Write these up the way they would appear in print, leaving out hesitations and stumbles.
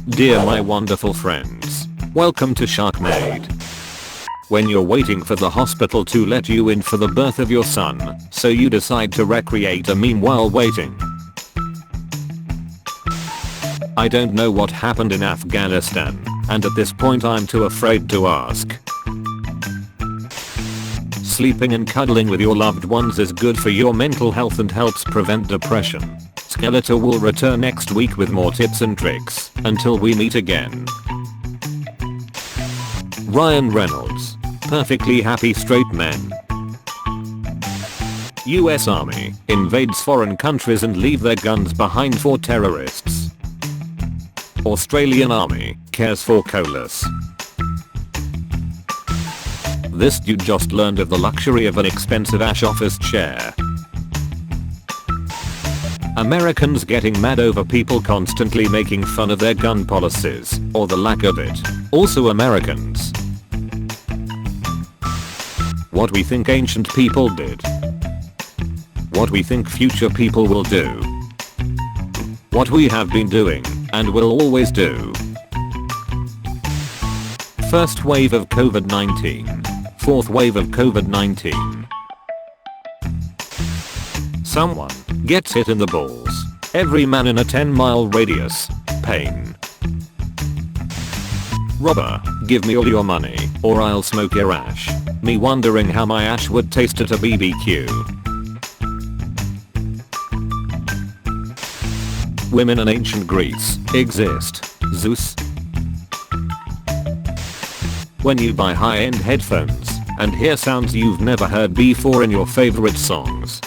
Dear my wonderful friends, welcome to Sharkmade. When you're waiting for the hospital to let you in for the birth of your son, so you decide to recreate a meme while waiting. I don't know what happened in Afghanistan, and at this point I'm too afraid to ask. Sleeping and cuddling with your loved ones is good for your mental health and helps prevent depression. Skeletor will return next week with more tips and tricks. Until we meet again. Ryan Reynolds. Perfectly happy straight men. US Army invades foreign countries and leave their guns behind for terrorists. Australian Army cares for koalas. This dude just learned of the luxury of an expensive Ash office chair. Americans getting mad over people constantly making fun of their gun policies, or the lack of it. Also Americans. What we think ancient people did. What we think future people will do. What we have been doing, and will always do. First wave of COVID-19. Fourth wave of COVID-19. Someone gets hit in the balls. Every man in a 10-mile radius. Pain. Robber, give me all your money, or I'll smoke your ash. Me wondering how my ash would taste at a BBQ. Women in ancient Greece exist. Zeus. When you buy high-end headphones and hear sounds you've never heard before in your favorite songs.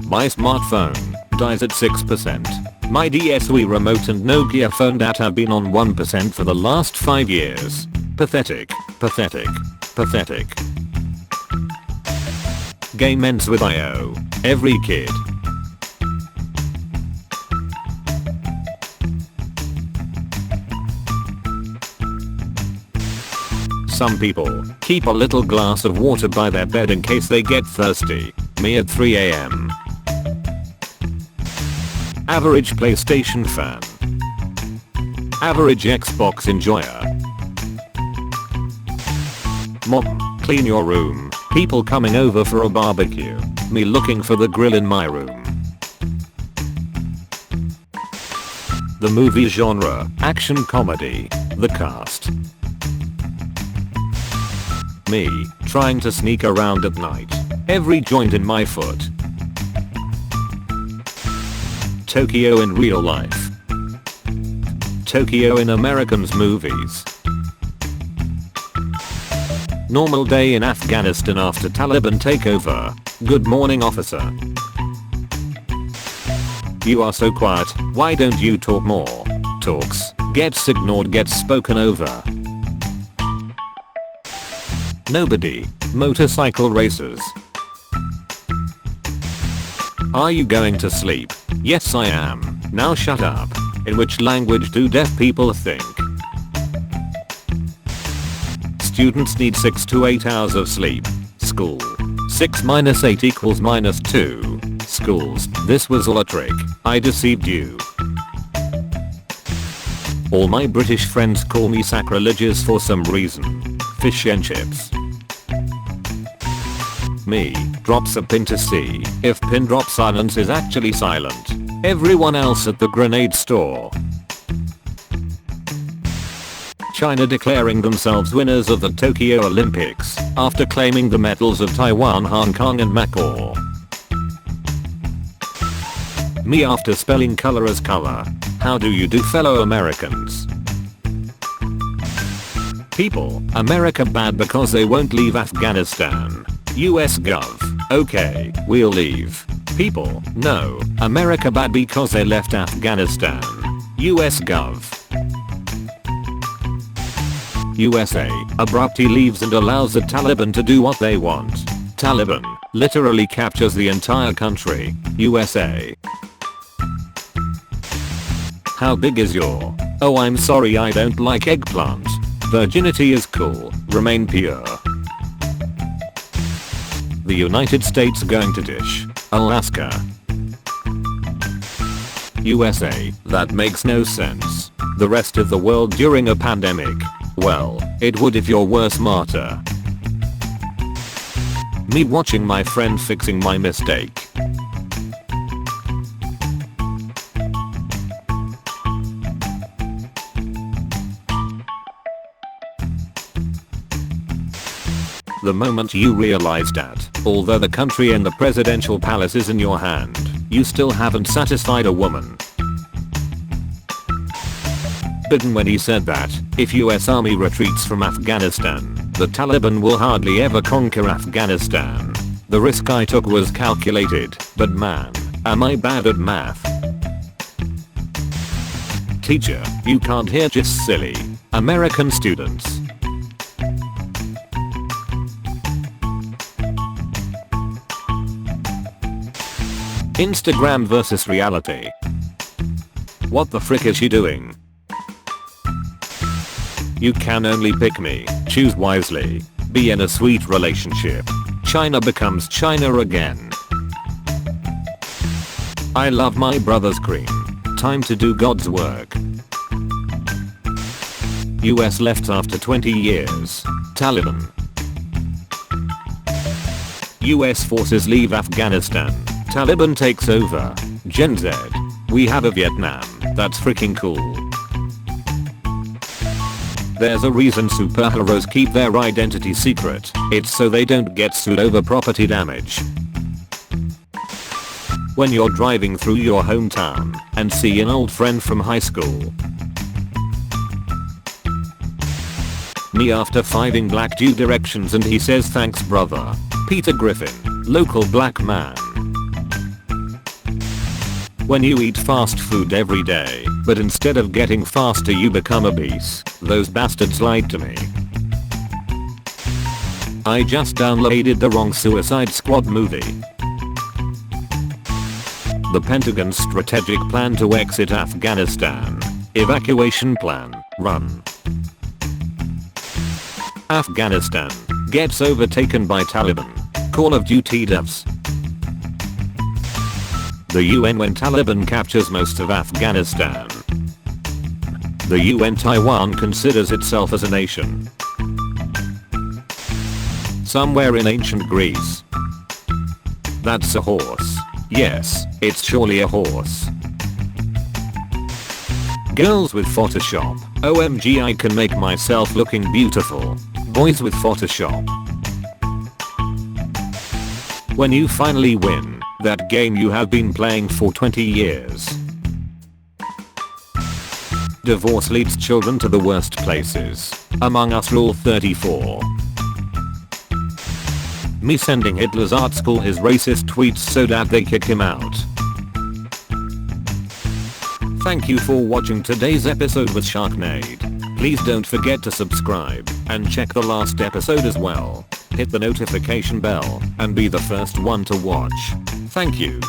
My smartphone dies at 6%. My DSW remote and Nokia phone data have been on 1% for the last 5 years. Pathetic, pathetic, pathetic. Game ends with IO. Every kid. Some people keep a little glass of water by their bed in case they get thirsty. Me at 3 AM. Average PlayStation fan. Average Xbox enjoyer. Mom, clean your room. People coming over for a barbecue. Me looking for the grill in my room. The movie genre, action comedy. The cast. Me, trying to sneak around at night. Every joint in my foot. Tokyo in real life. Tokyo in Americans' movies. Normal day in Afghanistan after Taliban takeover. Good morning, officer. You are so quiet, why don't you talk more? Talks, gets ignored, gets spoken over. Nobody, motorcycle racers. Are you going to sleep? Yes I am. Now shut up. In which language do deaf people think? Students need 6 to 8 hours of sleep. School. 6 minus 8 equals minus 2. Schools. This was all a trick. I deceived you. All my British friends call me sacrilegious for some reason. Fish and chips. Me, drops a pin to see if pin drop silence is actually silent. Everyone else at the grenade store. China declaring themselves winners of the Tokyo Olympics after claiming the medals of Taiwan, Hong Kong and Macau. Me after spelling color as color. How do you do, fellow Americans? People, America bad because they won't leave Afghanistan. US Gov. Okay, we'll leave. People, no, America bad because they left Afghanistan. US Gov. USA abruptly leaves and allows the Taliban to do what they want. Taliban literally captures the entire country. USA. How big is your? Oh, I'm sorry, I don't like eggplant. Virginity is cool. Remain pure. The United States going to dish Alaska. USA, that makes no sense. The rest of the world during a pandemic? Well, it would if you were smarter. Me watching my friend fixing my mistake. The moment you realize that, although the country and the presidential palace is in your hand, you still haven't satisfied a woman. Biden when he said that, if US Army retreats from Afghanistan, the Taliban will hardly ever conquer Afghanistan. The risk I took was calculated, but man, am I bad at math. Teacher, you can't hear, just silly. American students. Instagram versus reality. What the frick is she doing? You can only pick me, choose wisely, be in a sweet relationship. China becomes China again. I love my brother's cream. Time to do God's work. US left after 20 years. Taliban. US forces leave Afghanistan. Taliban takes over. Gen Z. We have a Vietnam. That's freaking cool. There's a reason superheroes keep their identity secret. It's so they don't get sued over property damage. When you're driving through your hometown and see an old friend from high school. Me after 5ing black dude directions and he says thanks brother. Peter Griffin, local black man. When you eat fast food every day, but instead of getting faster you become obese. Those bastards lied to me. I just downloaded the wrong Suicide Squad movie. The Pentagon's strategic plan to exit Afghanistan. Evacuation plan, run. Afghanistan gets overtaken by Taliban. Call of Duty devs. The UN when Taliban captures most of Afghanistan. The UN Taiwan considers itself as a nation. Somewhere in ancient Greece. That's a horse. Yes, it's surely a horse. Girls with Photoshop. OMG, I can make myself looking beautiful. Boys with Photoshop. When you finally win that game you have been playing for 20 years. Divorce leads children to the worst places. Among Us Rule 34. Me sending Hitler's art school his racist tweets so that they kick him out. Thank you for watching today's episode with Sharknade. Please don't forget to subscribe and check the last episode as well. Hit the notification bell and be the first one to watch. Thank you.